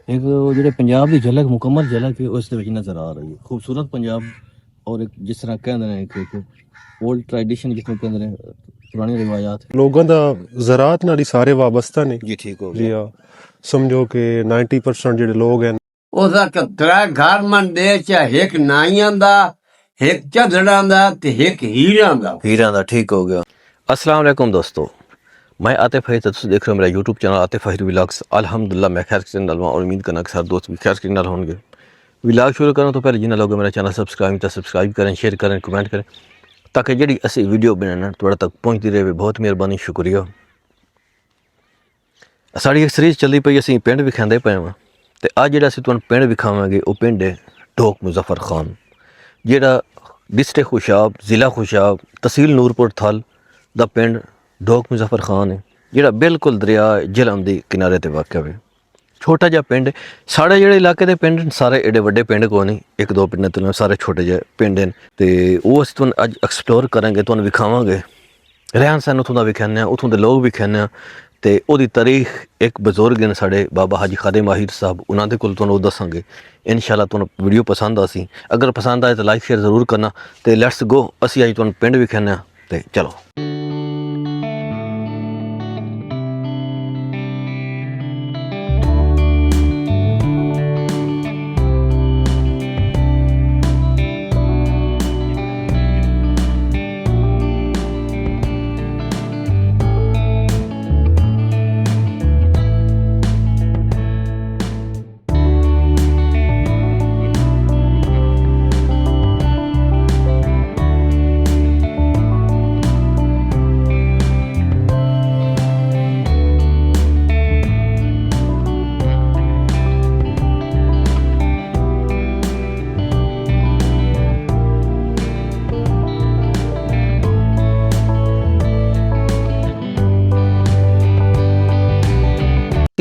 एक वो ਜਿਹੜੇ ਪੰਜਾਬ ਦੀ ਝਲਕ ਮੁਕੰਮਲ ਝਲਕ ਹੈ ਉਸ ਦੇ ਵਿੱਚ ਨਜ਼ਰ ਆ ਰਹੀ ਹੈ ਖੂਬਸੂਰਤ ਪੰਜਾਬ ਔਰ ਇੱਕ ਜਿਸ ਤਰ੍ਹਾਂ ਕਹਿੰਦੇ ਨੇ ਕਿ ओल्ड ट्रेडिशन जिसमें कहते हैं पुरानी रिवायात लोगों का ज़रात नाल ही सारे वाबस्ता ने जी ठीक हो जी गया हाँ समझो कि 90% ਜਿਹੜੇ ਲੋਕ हैं ਉਹਦਾ ਕਤਰਾ ਘਰ ਮਨ ਦੇ ਚ ਇੱਕ ਨਾਈਆਂ ਦਾ ਇੱਕ ਝਗੜਾਂ ਦਾ ਤੇ ਇੱਕ ਹੀਰਾਂ ਦਾ हीरा दा ठीक हो गया। अस्सलाम वालेकुम दोस्तों, मैं आतिफ फहीद, तुम देख रहे हो मेरा YouTube channel Atif Fahid vlogs. अल्हम्दुलिल्लाह मैं खैर से नाल और उम्मीद करना कि सारे दोस्त भी खैर से नाल होंगे। व्लॉग शुरू करूँ तो पहले जिन्हें लोग मेरा चैनल सब्सक्राइब करें, शेयर करें, कमेंट करें ताकि जी असी वीडियो बनाना थोड़ा तक पहुँचती रहे। बहुत मेहरबानी, शुक्रिया। साड़ी एक सीरीज़ चलती पई, असीं पिंड विखांदे पे हाँ तो अज जो असीं तुहानूं पिंड विखावांगे वो पिंड है ढोक मुज़फ्फर खान, जिहड़ा डिस्ट्रिक्ट खुशाब, ज़िला खुशाब, तहसील नूरपुर थल दा पिंड ढोक मुज़फ्फर खान है, जिहड़ा बिल्कुल दरिया झेलम दे किनारे ते वाक़ है। छोटा जिहा पिंड साढ़े जिहड़े इलाके दे पिंड सारे एडे वड्डे पिंड कोई नहीं, एक दो पिंड ते सारे छोटे जिहे पिंड हैं ते ओह असीं तुहानूं अज एक्सप्लोर करांगे, तुहानूं विखावांगे। रहन सहन उत्थों दा विखाने, उत्थों दे लोग विखाने ते ओहदी तारीख एक बजुर्ग ने साढ़े बाबा हाजी खादे माहिर साहब, उन्हां दे कोल तुहानूं दस्सांगे। इंशाअल्लाह तुहानूं वीडियो पसंद आसी, अगर पसंद आए तो लाइक शेयर ज़रूर करना। तो लैट्स गो, असीं अज तुहानूं पिंड विखाने ते चलो।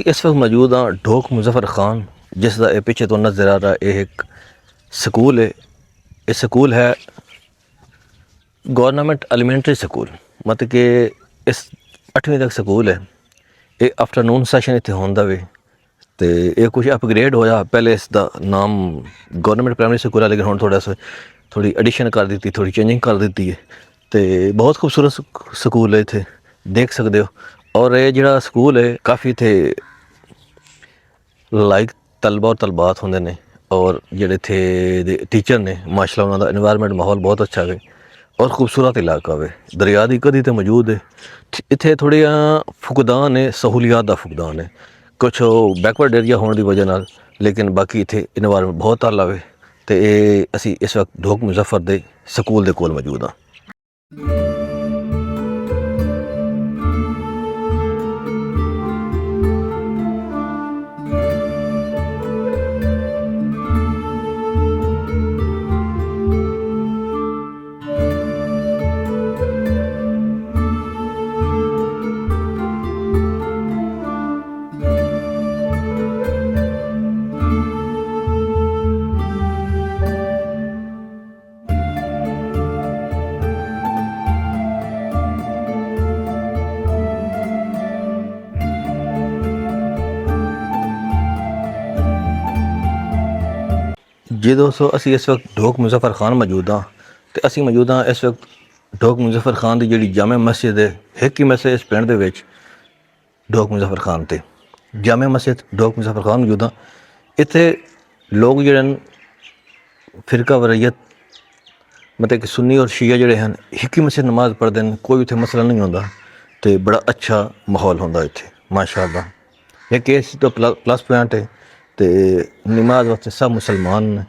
इस वक्त मौजूद हाँ ढोक मुज़फ्फर खान, जिसका ये पिछे तो नज़र आ रहा है। यह एक स्कूल है, ये स्कूल है गवर्नमेंट एलिमेंट्री स्कूल, मतलब कि इस 8वीं तक स्कूल है। ये आफ्टरनून सैशन इतने होंदा वे तो ये कुछ अपग्रेड होया। पहले इसका नाम गवर्नमेंट प्राइमरी स्कूल है, लेकिन हुण थोड़ी एडिशन कर दी, थोड़ी चेंजिंग कर दी है। तो बहुत खूबसूरत स्कूल है, इतने देख सकते हो। और ये जिहड़ा स्कूल है काफ़ी इत्थे लाइक तलबा और तलबात होंदे ने, और जिहड़े इत्थे दे टीचर ने माशाअल्लाह उन्हां दा एनवायरनमेंट माहौल बहुत अच्छा है और खूबसूरत इलाका है। दरिया दी कदी तो मौजूद है। इत्थे थोड़िया फुकदान है, सहूलियात दा फुकदान है, कुछ बैकवर्ड एरिया होने की वजह नाल, लेकिन बाकी इत्थे एनवायरनमेंट बहुत आला है। तो ये असी इस वक्त ढोक मुज़फ्फर दे स्कूल दे कोल मौजूद हाँ। जी दोस्तों, असी इस वक्त ढोक मुज़फ्फर खान मौजूद हाँ। तो असी मौजूद हाँ इस वक्त ढोक मुज़फ्फर खान की जिहड़ी जामे मस्जिद है, एक ही मस्जिद इस पिंड दे विच ढोक मुज़फ्फर खान ते जामे मस्जिद ढोक मुज़फ्फर खान मौजूद हाँ। इत्थे लोग जिहड़े फिरका वरैयत मतलब कि सुन्नी और शिया जिहड़े हैं एक ही मस्जिद नमाज़ पढ़ते हैं, कोई इत्थे मसला नहीं होंदा। तो बड़ा अच्छा माहौल होंदा इत्थे माशाअल्लाह। एक इस तो प्लस पॉइंट है तो नमाज वास्ते सब मुसलमान ने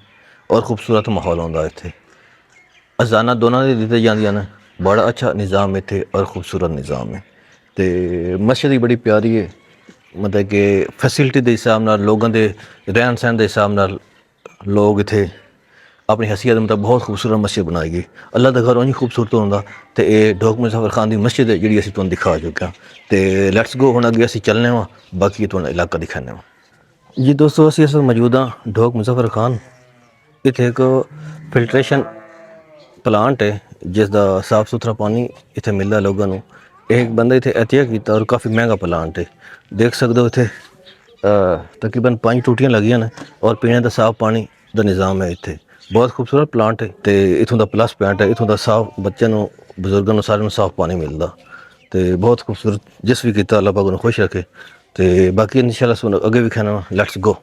और खूबसूरत माहौल होंदा इत्थे। अजाना दोनों दी दित्ती जांदियां ने, बड़ा अच्छा निज़ाम इत्थे और खूबसूरत निज़ाम है। तो मस्जिद भी बड़ी प्यारी है, मतलब कि फैसिलिटी के हिसाब नाल, लोगों के रहन सहन के हिसाब नाल लोग इत्थे अपनी हैसियत मतलब बहुत खूबसूरत मस्जिद बनाई गई। अल्लाह का घर उंज खूबसूरत होंदा। तो ये ढोक मुज़फ्फर खान की मस्जिद है जिहड़ी असीं तुहानूं दिखा चुके हैं। तो लैट्स गो, हुण अगे असीं चलने वां, बाकी तुहानूं इलाका दिखाने वां। जी दोस्तों, असीं इस वक्त मौजूद हाँ ढोक मुज़फ्फर खान। इत्थे एक फिल्ट्रेशन प्लांट है जिसका साफ सुथरा पानी इत्थे मिलता लोगों को। एक बंदा इत्थे एहतिया कीता और काफ़ी महंगा प्लांट है, देख सकते हो। इत्थे ਤਕਰੀਬਨ 5 ਟੂਟੀਆਂ ਲੱਗੀਆਂ ਨੇ ਔਰ ਪੀਣੇ ਦਾ ਸਾਫ਼ ਪਾਣੀ ਦਾ ਨਿਜ਼ਾਮ ਹੈ ਇੱਥੇ। ਬਹੁਤ ਖੂਬਸੂਰਤ ਪਲਾਂਟ ਹੈ ਤੇ ਇਥੋਂ ਦਾ ਪਲੱਸ ਪੁਆਇੰਟ ਹੈ ਇਥੋਂ ਦਾ ਸਾਫ਼ ਬੱਚਿਆਂ ਨੂੰ ਬਜ਼ੁਰਗਾਂ ਨੂੰ ਸਾਰਿਆਂ ਨੂੰ ਸਾਫ਼ ਪਾਣੀ ਮਿਲਦਾ ਤੇ ਬਹੁਤ ਖੂਬਸੂਰਤ। ਜਿਸ ਵੀ ਕੀਤਾ ਅੱਲਾਹ ਪਾਕ ਨੂੰ ਖੁਸ਼ ਰੱਖੇ ਤੇ ਬਾਕੀ ਇਨਸ਼ਾਅੱਲਾ ਸੁਣ ਅੱਗੇ ਵੀ ਖਾਣਾ। Let's go.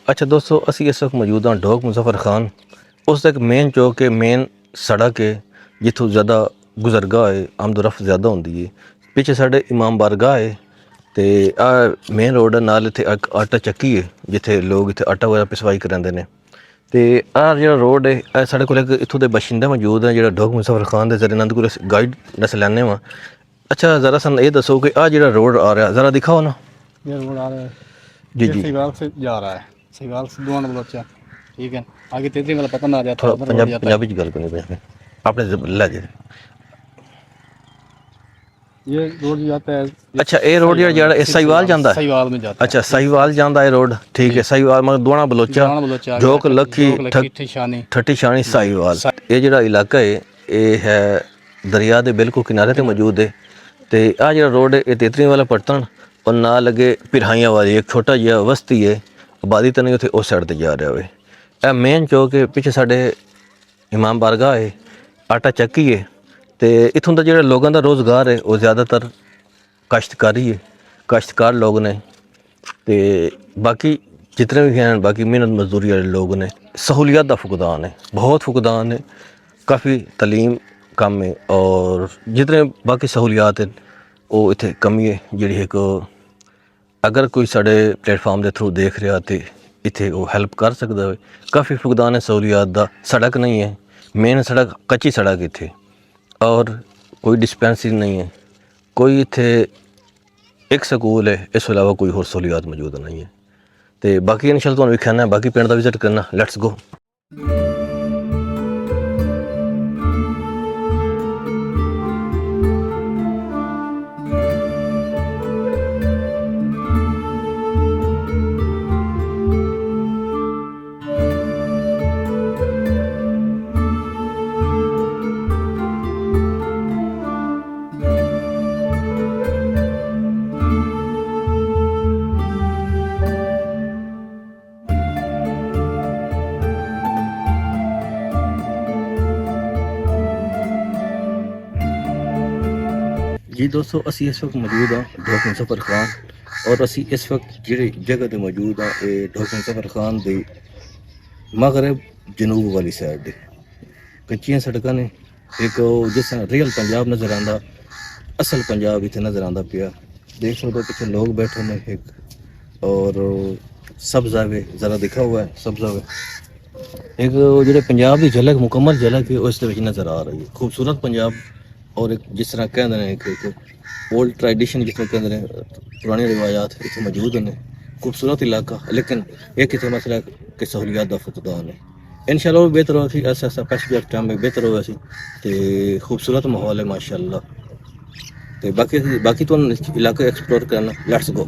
अच्छा दोस्तों, असी इस वक्त मौजूद हाँ ढोक मुज़फ़्फ़र खान। उस तक मेन चौक है, मेन सड़क है जितों ज़्यादा गुजरगाह है, आमदोरफ्त ज़्यादा होंदी है। पिछे साढ़े इमाम बारगाह है तो आ मेन रोड नाल इत्थे आटा चक्की है जिथे लोग इत्थे आटा वगैरह पिसवाई करांदे ने। तो आ जो रोड है साढ़े को इत्थों के बशिंदे मौजूद हैं जो ढोक मुज़फ़्फ़र खान के जरिए नंद को गाइड दस लैने वा। अच्छा ज़रा सन ये दसो कि आ जो रोड आ रहा ज़रा दिखाओ ना। ये रोड आ रहा है जी ये जी सीवाल से जा रहा है, सीवाल से दुआन बलोचा, ठीक है। आगे तेतरी वाला पता ना आ जाता थोड़ा है, उधर रोड जाता है। पंजाबी गल करनी अपने लहजे। ये रोड जाता है। अच्छा ये रोड जो साहिवाल जाता है। साहिवाल में जाता है। अच्छा साहिवाल जाता है रोड, ठीक है। साहिवाल मतलब दुआना बलोचा, दुआना बलोचा, ढोक लखी, ठट्टी शानी, ठट्टी शानी साहिवाल। ये जो इलाका है ये है दरिया के बिल्कुल किनारे ते मौजूद है। तो आ जो रोड है ये तेतरी वाला पटन और ना लगे पिरहाइयाँ वाली एक छोटा जिहा बस्ती है, आबादी तो नहीं उत्थे उस साइड ते जा रहा है। यह मेन चौक है, पिछे साढ़े इमाम बारगाह है, आटा चक्की है। तो इत्थों का जो लोगों का रोज़गार है वो ज़्यादातर काश्तकारी है, काश्तकार लोग ने। तो बाकी जितने भी हैं बाकी मेहनत मजदूरी वाले लोग ने। सहूलियत का फुकदान है, बहुत फुकदान है, काफ़ी तलीम कम है और जितने बाकी सहूलियात हैं वो इत्थे कमी है जिहड़ी एक अगर कोई साढ़े प्लेटफार्म के थ्रू देख रहा तो इत्थे वो हैल्प कर सकता है। काफ़ी फुकदान है सहूलियात का। सड़क नहीं है, मेन सड़क कच्ची सड़क इत्थे और कोई डिस्पेंसरी नहीं है, कोई इत्थे एक स्कूल है, इस अलावा कोई होर सहूलियात मौजूद नहीं है। तो बाकी इंशाअल्लाह तुहानूं विखाना है, बाकी पिंड का विजिट करना। Let's go. जी दोस्तों, असी इस वक्त मौजूद हाँ ढोक मुज़फ़्फ़र खान और असी इस वक्त जिहड़ी जगह ते मौजूद हाँ ये ढोक मुज़फ़्फ़र खान दे मगरब जनूब वाली साइड दे कच्चियां सड़कां ने। एक जिस तरह रियल पंजाब नज़र आंदा, असल पंजाब इत्थे नज़र आंदा पिया। देख सकते हो पीछे लोग बैठे ने एक और सब्ज़ा वे ज़रा दिखा हुआ है सब्ज़ा वे एक जो पंजाब की झलक मुकम्मल झलक है उस नज़र आ रही है। खूबसूरत पंजाब और एक जिस तरह कहते हैं एक ओल्ड ट्रेडिशन जिसमें कहते हैं पुरानी रिवायात इतने मौजूद हैं। खूबसूरत इलाका लेकिन एक इतने मसला कि सहूलियात का फुकदान है। इंशाअल्लाह बेहतर होगी ऐसा ऐसा पैसिफिक टाइम में बेहतर होगा सी तो खूबसूरत माहौल है माशाअल्लाह। तो बाकी तो इलाका एक्सप्लोर करना। Let's go.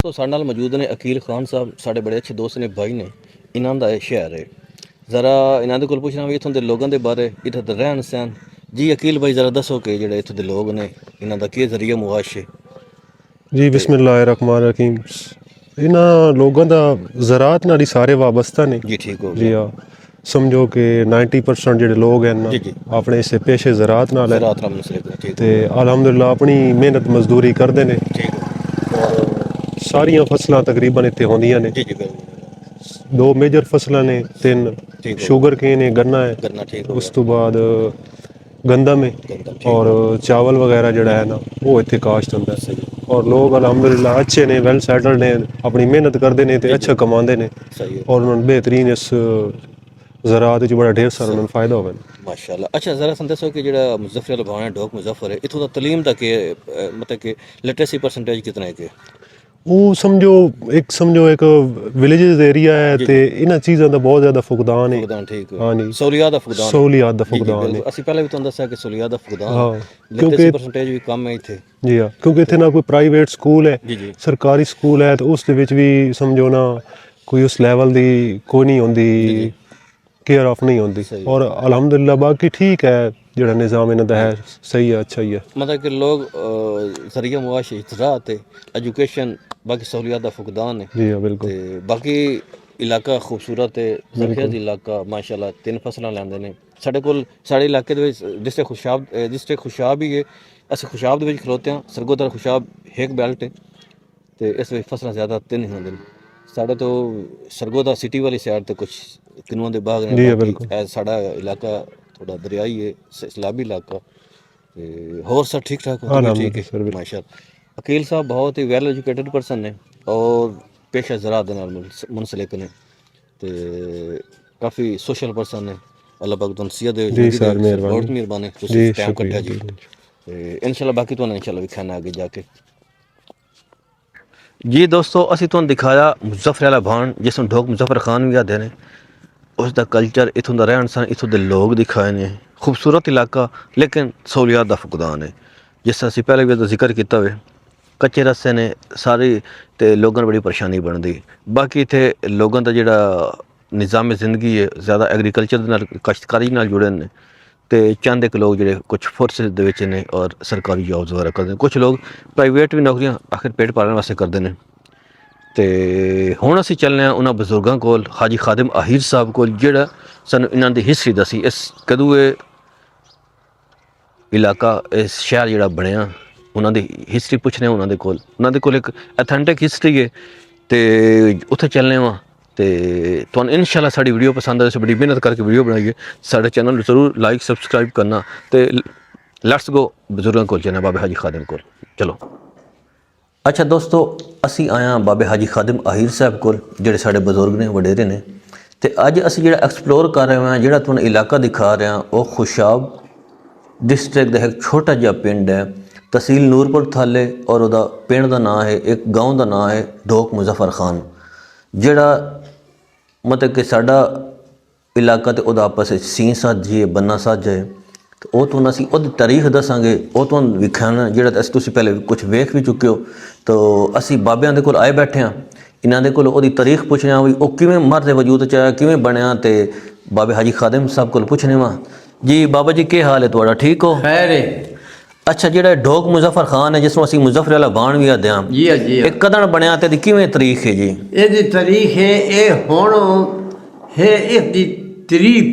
तो साढ़े नाल मौजूद ने अकील खान साहब, साढ़े बड़े अच्छे दोस्त ने, भाई ने। इन्हों का शहर है, ज़रा इन्हों को पूछना भी इतों के लोगों के बारे, इतने का रहन सहन, ਜੀ ਅਕੀਲ ਭਾਈ ਜ਼ਰਾ ਦੱਸੋ ਕਿ ਜਿਹੜੇ ਇੱਥੋਂ ਦੇ ਲੋਕ ਨੇ ਇਹਨਾਂ ਦਾ ਕੀ ਜ਼ਰੀਆ ਮੁਆਸ਼ ਹੈ। ਜੀ ਬਿਸਮਿਲ੍ਲਾਹਿਰਰਹਿਮਾਨਿਰਰਹੀਮ। ਇਹਨਾਂ ਲੋਕਾਂ ਦਾ ਜ਼ਰਾਤ ਨਾਲ ਹੀ ਸਾਰੇ ਵਾਬਸਤਾ ਨੇ ਜੀ ਠੀਕ ਹੋ ਜੀ ਗਿਆ। ਹਾਂ। ਸਮਝੋ ਕਿ 90% ਜਿਹੜੇ ਲੋਕ ਹਨ ਜੀ, ਜੀ। ਆਪਣੇ ਇਸੇ ਪੇਸ਼ੇ ਜ਼ਰਾਤ ਨਾਲ ਹੈ ਜ਼ਰਾਤ ਨਾਲ ਮਸਲੇ ਠੀਕ ਤੇ ਅਲਹਮਦੁਲਿਲਾ ਆਪਣੀ ਮਿਹਨਤ ਮਜ਼ਦੂਰੀ ਕਰਦੇ ਨੇ। ਠੀਕ ਸਾਰੀਆਂ ਫਸਲਾਂ ਤਕਰੀਬਨ ਇੱਥੇ ਹੁੰਦੀਆਂ ਨੇ। ਜੀ ਜੀ ਦੋ ਮੇਜਰ ਫਸਲਾਂ ਨੇ, ਤਿੰਨ ਠੀਕ ਹੋ ਸ਼ੂਗਰ ਕੇਨ ਹੈ, ਗੰਨਾ ਹੈ, ਕਰਨਾ ਠੀਕ ਹੋ ਉਸ ਤੋਂ ਬਾਅਦ ਗੰਦਮ ਹੈ ਗਿਆ। ਔਰ ਚਾਵਲ ਵਗੈਰਾ ਜਿਹੜਾ ਹੈ ਨਾ ਉਹ ਇੱਥੇ ਕਾਸ਼ਤ ਹੁੰਦਾ ਹੈ। ਔਰ ਲੋਕ ਅਲਹਮਦੁਲਿਲਾ ਅੱਛੇ ਨੇ, ਵੈਲ ਸੈਟਲਡ ਨੇ, ਆਪਣੀ ਮਿਹਨਤ ਕਰਦੇ ਨੇ ਤੇ ਅੱਛਾ ਕਮਾਉਂਦੇ ਨੇ ਸਹੀ ਹੈ ਔਰ ਉਹਨਾਂ ਨੂੰ ਬਿਹਤਰੀਨ ਇਸ ਜ਼ਰਾਤ ਵਿੱਚ ਬੜਾ ਢੇਰ ਸਾਰਾ ਉਹਨਾਂ ਨੂੰ ਫਾਇਦਾ ਹੋਵੇ। ਮਾਸ਼ਾਅੱਲਾ। ਅੱਛਾ ਜ਼ਰਾ ਸਾਨੂੰ ਦੱਸੋ ਕਿ ਜਿਹੜਾ ਮੁਜ਼ੱਫਰ ਅਲ ਭਾਣ ਹੈ ਢੋਕ ਮੁਜ਼ੱਫਰ ਹੈ ਇੱਥੋਂ ਦਾ ਤਲੀਮ ਦਾ ਕੀ ਮਤਲਬ ਕਿ ਲਿਟਰੇਸੀ ਪਰਸੈਂਟੇਜ ਕਿਤਨਾ ਹੈ ਕਿ ਉਹ ਸਮਝੋ ਇੱਕ ਵਿਲੇजेस ਏਰੀਆ ਹੈ ਤੇ ਇਹਨਾਂ ਚੀਜ਼ਾਂ ਦਾ ਬਹੁਤ ਜ਼ਿਆਦਾ ਫੁਕਦਾਨ ਹੈ। ਫੁਕਦਾਨ ਠੀਕ ਹਾਂਜੀ, ਸਹੂਲੀਅਤ ਦਾ ਫੁਕਦਾਨ ਸਹੂਲੀਅਤ ਦਾ ਜੀ, ਜੀ, ਫੁਕਦਾਨ ਹੈ। ਬਿਲਕੁਲ। ਅਸੀਂ ਪਹਿਲਾਂ ਵੀ ਤੁਹਾਨੂੰ ਦੱਸਿਆ ਕਿ ਸਹੂਲੀਅਤ ਦਾ ਫੁਕਦਾਨ ਹਾਂ, ਲਿਟਰੇਸੀ ਪਰਸੈਂਟੇਜ ਵੀ ਕਮ ਹੈ ਇੱਥੇ। ਜੀ ਹਾਂ, ਕਿਉਂਕਿ ਇੱਥੇ ਨਾ ਕੋਈ ਪ੍ਰਾਈਵੇਟ ਸਕੂਲ ਹੈ, ਜੀ, ਜੀ। ਸਰਕਾਰੀ ਸਕੂਲ ਹੈ ਤੇ ਉਸ ਦੇ ਵਿੱਚ ਵੀ ਸਮਝੋ ਨਾ ਕੋਈ ਉਸ ਲੈਵਲ ਦੀ ਕੋਈ ਨਹੀਂ ਹੁੰਦੀ, ਕੇਅਰ ਆਫ ਨਹੀਂ ਹੁੰਦੀ। ਸਹੀ। ਔਰ ਅਲਹਮਦੁਲਿਲਾ ਬਾਕੀ ਠੀਕ ਹੈ, ਜਿਹੜਾ ਨਿਜ਼ਾਮ ਇਹਨਾਂ ਦਾ ਹੈ ਸਹੀ ਹੈ, ਅੱਛਾ ਹੀ ਹੈ। ਮਤਲਬ ਕਿ ਲੋਕ ਜ਼ਰੀਆ ਮੁਆਸ਼ ਜ਼ਰਾਅਤ ਹੈ, ਐਜੂਕੇਸ਼ਨ, ਬਾਕੀ ਸਹੂਲੀਅਤ ਦਾ ਫੁਕਦਾਨ ਹੈ ਜੀ ਹਾਂ ਬਿਲਕੁਲ। ਤੇ ਬਾਕੀ ਇਲਾਕਾ ਖੂਬਸੂਰਤ ਹੈ, ਜ਼ਰਖੇਜ਼ ਇਲਾਕਾ ਮਾਸ਼ਾਅੱਲਾ। 3 ਫਸਲਾਂ ਲੈਂਦੇ ਨੇ ਸਾਡੇ ਕੋਲ। ਸਾਡੇ ਇਲਾਕੇ ਦੇ ਵਿੱਚ ਡਿਸਟ੍ਰਿਕਟ ਖੁਸ਼ਾਬ ਹੀ ਹੈ। ਅਸੀਂ ਖੁਸ਼ਾਬ ਦੇ ਵਿੱਚ ਖਲੋਤੇ ਹਾਂ। ਸਰਗੋਦਾ ਖੁਸ਼ਾਬ ਇੱਕ ਬੈਲਟ ਹੈ ਤੇ ਇਸ ਵਿੱਚ ਫਸਲਾਂ ਜ਼ਿਆਦਾ 3 ਹੀ ਹੁੰਦੇ ਨੇ। ਸਾਡੇ ਤੋਂ ਸਰਗੋਦਾ ਸਿਟੀ ਵਾਲੀ ਸਾਈਡ ਤੇ ਕੁਝ ਕਿਨੂਆਂ ਦੇ ਬਾਗ ਨੇ। ਜੀ ਹਾਂ, ਬਾਕੀ ਬਿਲਕੁਲ। ਇਹ ਸਾਡਾ ਇਲਾਕਾ ਥੋੜਾ ਦਰਿਆਈ ਹੈ, ਸੈਲਾਬੀ ਇਲਾਕਾ ਤੇ ਹੋਰ ਸਭ ਠੀਕ ਠਾਕ ਹੋ ਠੀਕ ਹੈ ਮਾਸ਼ਾਅੱਲਾ। ਅਕੀਲ ਸਾਹਿਬ ਬਹੁਤ ਹੀ ਵੈਲ ਐਜੂਕੇਟਡ ਪਰਸਨ ਨੇ ਔਰ ਪੇਸ਼ਾ ਜ਼ਰਾਅਤ ਦੇ ਨਾਲ ਮੁਨਸਲਿਕ ਨੇ ਤੇ ਕਾਫੀ ਸੋਸ਼ਲ ਪਰਸਨ ਨੇ। ਅੱਲਾਹ ਪਾਕ ਤੁਹਾਨੂੰ ਸਿਹਤ ਦੇ ਜੀ ਸਰ, ਮਿਹਰਬਾਨੀ। ਬਹੁਤ ਮਿਹਰਬਾਨੀ ਤੁਸੀਂ ਟਾਈਮ ਕੱਢਿਆ ਜੀ ਤੇ ਇਨਸ਼ਾਅੱਲਾ ਬਾਕੀ ਤੁਹਾਨੂੰ ਇਨਸ਼ਾਅੱਲਾ ਵਿਖਾਣਾ ਅੱਗੇ ਜਾ ਕੇ। ਜੀ ਦੋਸਤੋ, ਅਸੀਂ ਤੁਹਾਨੂੰ ਦਿਖਾਇਆ ਮੁਜ਼ੱਫਰ ਅਲ ਭਾਣ, ਜਿਸ ਨੂੰ ਢੋਕ ਮੁਜ਼ੱਫਰ ਖਾਨ ਵੀ ਆਖਦੇ ਨੇ। ਉਸ ਦਾ ਕਲਚਰ, ਇੱਥੋਂ ਦਾ ਰਹਿਣ ਸਹਿਣ, ਇੱਥੋਂ ਦੇ ਲੋਕ ਦਿਖਾਏ ਨੇ। ਖੂਬਸੂਰਤ ਇਲਾਕਾ ਲੇਕਿਨ ਸਹੂਲੀਅਤ ਦਾ ਫੁਕਦਾਨ ਹੈ। ਜਿਸ ਤਰ੍ਹਾਂ ਅਸੀਂ ਪਹਿਲੇ ਵੀ ਉਹਦਾ ਜ਼ਿਕਰ ਕੀਤਾ ਹੋਵੇ, ਕੱਚੇ ਰਸਤੇ ਨੇ ਸਾਰੇ ਤੇ ਲੋਕਾਂ ਨੂੰ ਬੜੀ ਪਰੇਸ਼ਾਨੀ ਬਣਦੀ। ਬਾਕੀ ਇੱਥੇ ਲੋਕਾਂ ਦਾ ਜਿਹੜਾ ਨਿਜ਼ਾਮ ਜ਼ਿੰਦਗੀ ਹੈ ਜ਼ਿਆਦਾ ਐਗਰੀਕਲਚਰ ਦੇ ਨਾਲ, ਕਾਸ਼ਤਕਾਰੀ ਨਾਲ ਜੁੜੇ ਨੇ ਤੇ ਚੰਦ ਇੱਕ ਲੋਕ ਜਿਹੜੇ ਕੁਝ ਫੋਰਸਿਸ ਦੇ ਵਿੱਚ ਨੇ ਔਰ ਸਰਕਾਰੀ ਜੌਬਸ ਵਗੈਰਾ ਕਰਦੇ ਨੇ। ਕੁਝ ਲੋਕ ਪ੍ਰਾਈਵੇਟ ਵੀ ਨੌਕਰੀਆਂ ਆਖਿਰ ਪੇਟ ਪਾਲਣ ਵਾਸਤੇ ਕਰਦੇ ਨੇ। ਤੇ ਹੁਣ ਅਸੀਂ ਚੱਲਦੇ ਹਾਂ ਉਹਨਾਂ ਬਜ਼ੁਰਗਾਂ ਕੋਲ, ਹਾਜੀ ਖਾਦਮ ਆਹੀਰ ਸਾਹਿਬ ਕੋਲ, ਜਿਹੜਾ ਸਾਨੂੰ ਇਹਨਾਂ ਦੀ ਹਿਸਟਰੀ ਦੱਸੀ, ਇਸ ਕਦੋਂ ਇਹ ਇਲਾਕਾ, ਇਸ ਸ਼ਹਿਰ ਜਿਹੜਾ ਬਣਿਆ, ਉਹਨਾਂ ਦੀ ਹਿਸਟਰੀ ਪੁੱਛਦੇ ਹਾਂ ਉਹਨਾਂ ਦੇ ਕੋਲ। ਉਹਨਾਂ ਦੇ ਕੋਲ ਇੱਕ ਅਥੈਂਟਿਕ ਹਿਸਟਰੀ ਹੈ ਤੇ ਉੱਥੇ ਚੱਲਣੇ ਵਾ। ਤੇ ਤੁਹਾਨੂੰ ਇਨਸ਼ਾਅੱਲਾ ਸਾਡੀ ਵੀਡੀਓ ਪਸੰਦ ਆਏ, ਅਸੀਂ ਬੜੀ ਮਿਹਨਤ ਕਰਕੇ ਵੀਡੀਓ ਬਣਾਈਏ। ਸਾਡੇ ਚੈਨਲ ਨੂੰ ਜ਼ਰੂਰ ਲਾਈਕ ਸਬਸਕ੍ਰਾਈਬ ਕਰਨਾ ਤੇ ਲੈਟਸ ਗੋ ਬਜ਼ੁਰਗਾਂ ਕੋਲ ਚੱਲਣਾ, ਬਾਬੇ ਹਾਜੀ ਖਾਦਮ ਕੋਲ ਚਲੋ। ਅੱਛਾ ਦੋਸਤੋ, ਅਸੀਂ ਆਏ ਹਾਂ ਬਾਬੇ ਹਾਜੀ ਖਾਦਮ ਆਹੀਰ ਸਾਹਿਬ ਕੋਲ, ਜਿਹੜੇ ਸਾਡੇ ਬਜ਼ੁਰਗ ਨੇ, ਵਡੇਰੇ ਨੇ। ਤੇ ਅੱਜ ਅਸੀਂ ਜਿਹੜਾ ਐਕਸਪਲੋਰ ਕਰ ਰਹੇ ਹਾਂ, ਜਿਹੜਾ ਤੁਹਾਨੂੰ ਇਲਾਕਾ ਦਿਖਾ ਰਹੇ ਹਾਂ, ਉਹ ਖੁਸ਼ਾਬ ਡਿਸਟ੍ਰਿਕਟ ਦਾ ਇੱਕ ਛੋਟਾ ਜਿਹਾ ਪਿੰਡ ਹੈ, ਤਹਿਸੀਲ ਨੂਰਪੁਰ ਥਾਲੇ, ਔਰ ਉਹਦਾ ਪਿੰਡ ਦਾ ਨਾਂ ਹੈ, ਇੱਕ ਗਾਉਂ ਦਾ ਨਾਂ ਹੈ ਢੋਕ ਮੁਜ਼ੱਫਰ ਖਾਨ। ਜਿਹੜਾ ਮਤਲਬ ਕਿ ਸਾਡਾ ਇਲਾਕਾ ਤੇ ਉਹਦਾ ਆਪਸ ਵਿੱਚ ਸੀਨ ਸਾਂਝੀ ਹੈ, ਬੰਨਾ ਸਾਂਝਾ ਹੈ। ਤੇ ਉਹ ਤੁਹਾਨੂੰ ਅਸੀਂ ਉਹਦੀ ਤਾਰੀਖ ਦੱਸਾਂਗੇ, ਉਹ ਤੁਹਾਨੂੰ ਵਿਖਾਣਾ ਜਿਹੜਾ ਅਸੀਂ ਤੁਸੀਂ ਪਹਿਲੇ ਕੁਝ ਵੇਖ ਵੀ ਚੁੱਕੇ ਹੋ। ਤਾਂ ਅਸੀਂ ਬਾਬਿਆਂ ਦੇ ਕੋਲ ਆਏ ਬੈਠੇ ਹਾਂ, ਇਹਨਾਂ ਦੇ ਕੋਲ ਉਹਦੀ ਤਾਰੀਖ ਪੁੱਛਣਾ ਵੀ ਉਹ ਕਿਵੇਂ ਮਰਦੇ ਵਜੂਦ 'ਚ ਆਇਆ, ਕਿਵੇਂ ਬਣਿਆ। ਤੇ ਬਾਬੇ ਹਾਜੀ ਖਾਦਮ ਸਾਹਿਬ ਕੋਲ ਪੁੱਛਣੇ ਵਾ। ਜੀ ਬਾਬਾ ਜੀ, ਕੀ ਹਾਲ ਹੈ ਤੁਹਾਡਾ? ਠੀਕ ਹੋ? ਖੈਰ ਹੈ ਅੱਛਾ, ਜਿਹੜਾ ਢੋਕ ਮੁਜ਼ੱਫਰ ਖਾਨ ਹੈ, ਜਿਸ ਨੂੰ ਅਸੀਂ ਮੁਜ਼ੱਫਰ ਅਲ ਭਾਣ ਵੀ ਆਖਦੇ ਹਾਂ, ਜੀ ਹਾਂ ਜੀ ਹਾਂ। ਇਹ ਕਦੋਂ ਬਣਿਆ ਤੇ ਇਹਦੀ ਕਿਵੇਂ ਤਾਰੀਖ ਹੈ ਜੀ? ਇਹਦੀ ਤਾਰੀਖ ਹੈ, ਇਹ ਹੁਣ ਹੈ ਇਹਦੀ 3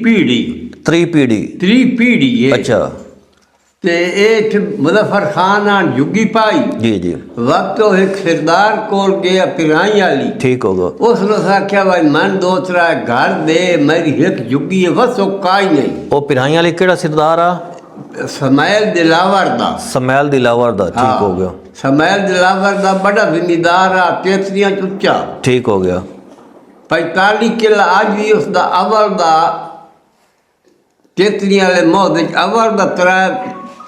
ਪੀੜੀ ਹੈ। ਅੱਛਾ ਤੇ ਇਹ ਮੁਜ਼ੱਫਰ ਖਾਨ ਨਾਲ ਜੁਗੀ ਪਾਈ ਜੀ ਜੀ ਵਕਤ ਉਹ ਇੱਕ ਸਰਦਾਰ ਕੋਲ ਗਿਆ ਪਿਰਾਈ ਵਾਲੀ। ਠੀਕ ਹੋ ਗਿਆ। ਉਸ ਨੂੰ ਆਖਿਆ ਭਾਈ ਮਨ ਦੋਸਰਾ ਘਰ ਦੇ, ਮੇਰੀ ਇੱਕ ਜੁਗੀ ਹੈ, ਬਸ ਉਹ ਕਾਈ ਨਹੀਂ। ਉਹ ਪਿਰਾਈਆਂ ਵਾਲੀ ਕਿਹੜਾ ਸਰਦਾਰ ਆ? ਸਮੈਲ ਦਿਲਾਵਰ ਦਾ। ਸਮੈਲ ਦਿਲਾਵਰ ਦਾ, ਠੀਕ ਹੋ ਗਿਆ। ਸਮੈਲ ਦਿਲਾਵਰ ਦਾ ਬੜਾ ਜ਼ਿਮੀਦਾਰ ਆ, ਤੇਤਰੀਆਂ ਚੁੱਚਾ। ਠੀਕ ਹੋ ਗਿਆ। 45 ਕਿੱਲਾ ਅੱਜ ਵੀ ਉਸ ਦਾ ਅਵਲ ਦਾ ਤੇਤਰੀਆਂ ਵਾਲੇ ਮੋਹ ਵਿੱਚ ਅਵਲ ਦਾ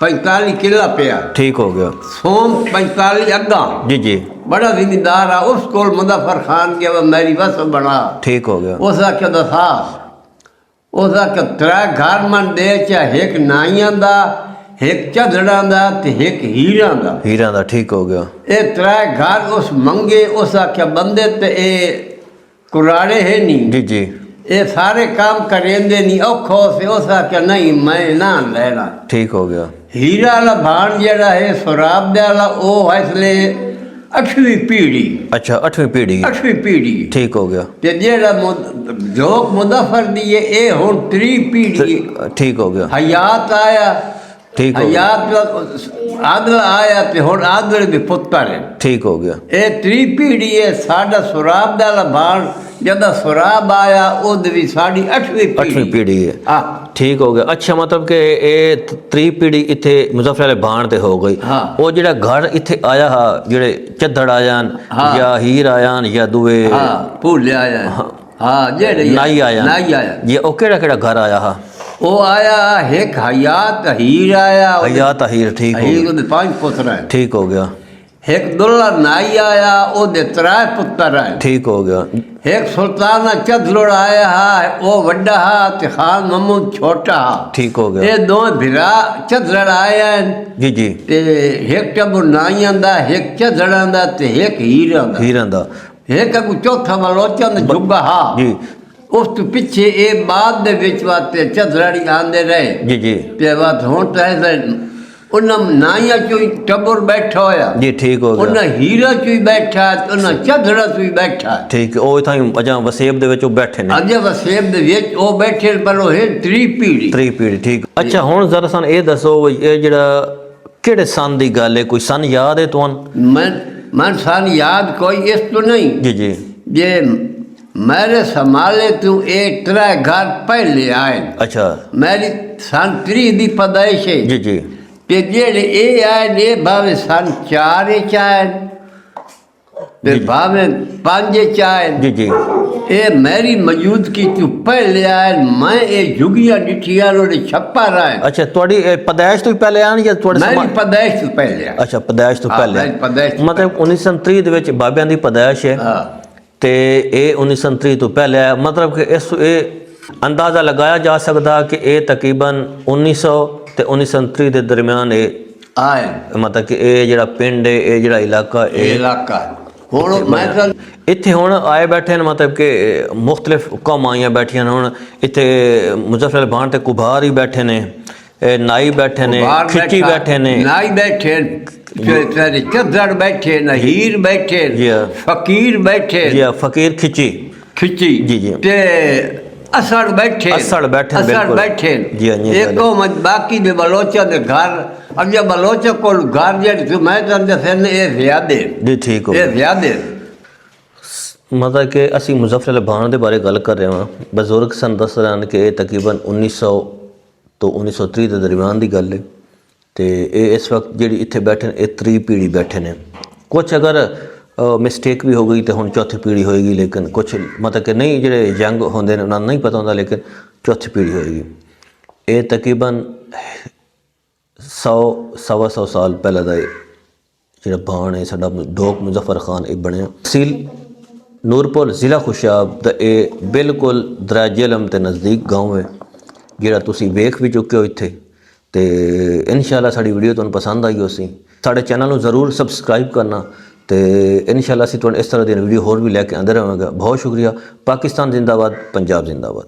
45 ਕਿੱਲਾ ਪਿਆ। ਠੀਕ ਹੋ ਗਿਆ। ਸੋਮ 45 ਅੱਗਾ। ਜੀ ਜੀ ਬੜਾ ਜ਼ਿਮੀਦਾਰ ਆ। ਉਸ ਕੋਲ ਮੁਜ਼ੱਫਰ ਖਾਨ ਗਿਆ, ਮੇਰੀ ਬਸ ਬਣਾ। ਠੀਕ ਹੋ ਗਿਆ। ਉਸ ਆਖਿਆ ਦਸਾ, ਉਸ ਆਖਿਆ 3 ਘਰ ਮਨ ਦੇ ਚ, ਇੱਕ ਨਾਈਆਂ ਦਾ, ਇੱਕ ਝਗੜਾਂ ਦਾ ਤੇ ਇੱਕ ਹੀਰਾਂ ਦਾ। ਹੀਰਾਂ ਦਾ, ਠੀਕ ਹੋ ਗਿਆ। ਇਹ 3 ਘਰ ਉਸ ਮੰਗੇ। ਉਸ ਆਖਿਆ ਬੰਦੇ ਤੇ ਇਹ ਕੁਰਾੜੇ ਹੈ ਨਹੀਂ, ਜੀ ਜੀ ये सारे काम करेंदे नहीं औखो से उस आख्या नहीं मैं ना लेना। ठीक हो गया। हीरा वाला भाण जड़ा है सुराब दे वाला वो इसलिए 8वीं पीढ़ी। अच्छा 8वीं पीढ़ी। 8वीं पीढ़ी ठीक हो गया। ते जेड़ा जोक मुदफर दी ये हुन 3 पीढ़ी। ठीक हो गया। हयात आया। ठीक हो गया। हयात आदल आया ते हुन आदल दे पुत्तर है। ठीक हो गया। ये 3 पीढ़ी है साडा सुराब दा वाला भाण जदा सुराब आया ओद भी साडी 8वीं पीढ़ी है। हाँ ठीक हो गया। अच्छा मतलब कि ये 3 पीढ़ी इत्थे मुजफ्फर वाले भाण ते हो गई। हाँ। वो जेड़ा घर इत्थे आया हा जेड़े चद्दड़ आयान हाँ। या हीर आयान या दुए हाँ भूले आया। हाँ जेड़े नाई आया ये ओ केड़ा घर आया हा? वो आया एक हयात हीर आया। हयात हीर। ठीक हो हीर गया। दे 5 पुत्र हैं। ठीक हो गया। एक दुल्ला नाई आया ओदे 3 पुत्र हैं। ठीक हो गया। एक सुल्ताना चदलोड़ आया हा वो वड्डा हा ते खान महमूद छोटा हा। ठीक हो गया। ये दो भिरा चदलड़ आया हैं जी जी। ते एक टब्बर नाइयां दा एक चदड़ां दा ते एक हीरां दा। हीरां दा। एक अगू चौथा बलोचन दा जुगा हा जी। उस तो पिछे ये बाद दे विच वाते चदलड़ी आंदे रहे। जी जी। ते बात हुन तो ऐसे उन्हें नाइया चो टब्बर बैठा होया। जी ठीक हो गया। उन्हें हीरा चो ही बैठा उन्हें चदड़ा चो ही बैठा। ठीक ओ इथां अजा वसेब दे विच ओ बैठे ने। अज वसेब दे विच ओ बैठे पर ओ है 3 पीढ़ी। 3 पीढ़ी। ठीक। अच्छा हुन जरा सन ये दसो ये जेड़ा केड़े सन दी गल है कोई सन याद है तुहान? मैं सन याद कोई इस तो नहीं। जी जी। जे मेरे संभाले तू ये 3 घर पहले आए। अच्छा मेरी सन 3 दी पैदाइश है। जी जी। ते जेड़े ये आए ने भावे सन 4 आए ते भावे 5 आए। जी जी। ये मेरी मौजूदगी तू पहले आए मैं ये जुगिया डिठिया रोड छप्पा रहा है। अच्छा थोड़ी पैदाइश तो पहले आन या थोड़े मेरी पैदाइश तो पहले आए। अच्छा पैदाइश तो पहले। मेरी पैदाइश मतलब 1903 दे विच बाबियां दी पैदाइश है। हाँ ते ये 1903 तो पहले है मतलब कि इस ये अंदाज़ा लगाया जा सकता कि ये तकरीबन 1900 ते 1903 के दरमियान ये आए मतलब कि ये जेड़ा पिंड है ये जेड़ा इलाका इलाका हुण मैं तो इत्थे हुण आए बैठे ने मतलब कि मुख्तलिफ कौम आइयां बैठियां ने हुण इत्थे मुजफ्फर भाण ते कुभार ही बैठे ने नाई बैठे ने खिच्ची बैठे ने नाई बैठे तेरे चदड़ बैठे न हीर बैठे फकीर बैठे जी फकीर खिच्ची जी जी ते असड़ बैठे असड़ बैठे असड़ बैठे जी एक बाकी दे बलोचा दे घर अब जब बलोचा को घर जेड़ तू मैं तंदे फिर ये ज़्यादा जी ठीक हो ये ज़्यादा मतलब कि असी मुजफ्फर भाण दे बारे गल कर रहे हैं बजुर्ग सन दस रहे हैं कि तकरीबन 1900 तो 1930 के दरमियान की गल है तो ये इस वक्त जी इत्थे बैठे ये 3 पीढ़ी बैठे ने कुछ अगर मिसटेक भी हो गई तो हुण 4थी पीढ़ी होएगी लेकिन कुछ मतलब कि नहीं जो यंग होंदे ने उन्होंने नहीं पता होंदा लेकिन 4थी पीढ़ी होएगी ये तकरीबन 100-125 साल पहले का जो भाण है साडा डोक मुजफ्फर खान ये बनया तहसील नूरपुर ज़िला खुशाब दा ये बिल्कुल दरिया झेलम के नज़दीक गाँव है जिहड़ा तुसीं वेख भी चुके हो इत्थे ते इंशाअल्लाह साडी वीडियो तुहानूं पसंद आई होसी साडे चैनल नूं ज़रूर सबसक्राइब करना तो इंशाअल्लाह असीं तुहानूं इस तरह दी वीडियो होर भी लैके आंदे रहांगे बहुत शुक्रिया पाकिस्तान जिंदाबाद पंजाब जिंदाबाद।